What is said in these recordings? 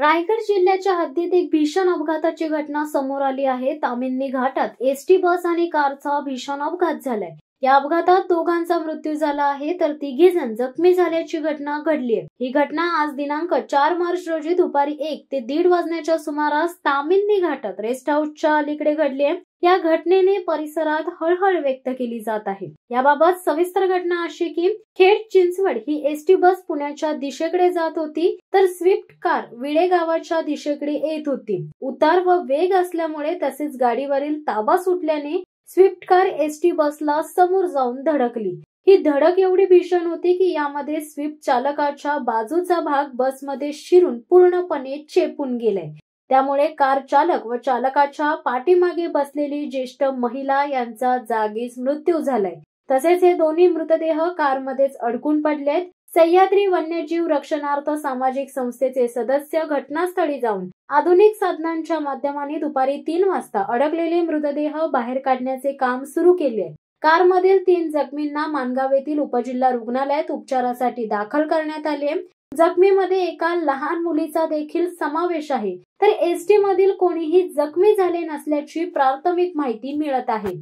रायगड जिल्ह्याच्या हद्दीत एक भीषण अपघाताची घटना समोर आली आहे। तामिनी घाटात एसटी बस आणि कारचा भीषण अपघात झालाय। या अपघातात दोघांचा मृत्यू झाला आहे तर तिघे जण जखमी झाल्याची घटना घडली आहे। ही घटना आज दिनांक 4 मार्च रोजी दुपारी 1 ते 1:30 वाजण्याच्या सुमारास तामिनी घाटात रेस्ट हाऊसच्या अलीकडे घडली आहे। या घटनेने परिसरात हळहळ व्यक्त केली जात आहे। याबाबत सविस्तर घटना अशी की खेड चिंचवड ही एसटी बस पुण्याच्या दिशेकडे जात होती तर स्विफ्ट कार विळे गावाच्या दिशेकडे येत होती। उतार व वेग असल्यामुळे तसेच गाडीवरील ताबा सुटल्याने स्विफ्ट कार एसटी बसला समोर जाऊन धडकली। ही धडक एवढी भीषण होती की यामध्ये स्विफ्ट चालकाच्या बाजूचा भाग बसमध्ये शिरून पूर्णपणे चेपून गेलाय। त्यामुळे कार चालक व चालकाच्या पाठीमागे बसलेली ज्येष्ठ महिला यांचा जागीच मृत्यू झालाय। तसेच हे दोन्ही मृतदेह कारमध्येच अडकून पडलेत। सह्याद्री वन्यजीव रक्षणार्थ सामाजिक संस्थेचे सदस्य घटनास्थळी जाऊन आधुनिक साधनांच्या माध्यमाने दुपारी 3 वाजता अडकलेले मृतदेह बाहेर काढण्याचे काम सुरू केले। कारमधील 3 जखमींना माणगाव येथील उपजिल्हा रुग्णालयात उपचारासाठी दाखल करण्यात आले। जखमीमध्ये एका लहान मुलीचा देखील समावेश आहे तर एसटी मधील कोणीही जखमी झाले नसल्याची प्राथमिक माहिती मिळत आहे।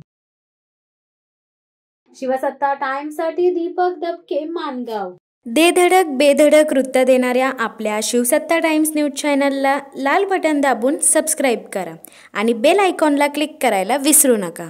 शिवसत्ता टाइम्स साठी दीपक दबके, माणगाव। दे धडक बेधडक वृत्त देणाऱ्या आपल्या शिवसत्ता टाइम्स न्यूज चॅनलला लाल बटन दाबून सबस्क्राईब करा आणि बेल आयकॉनला क्लिक करायला विसरू नका।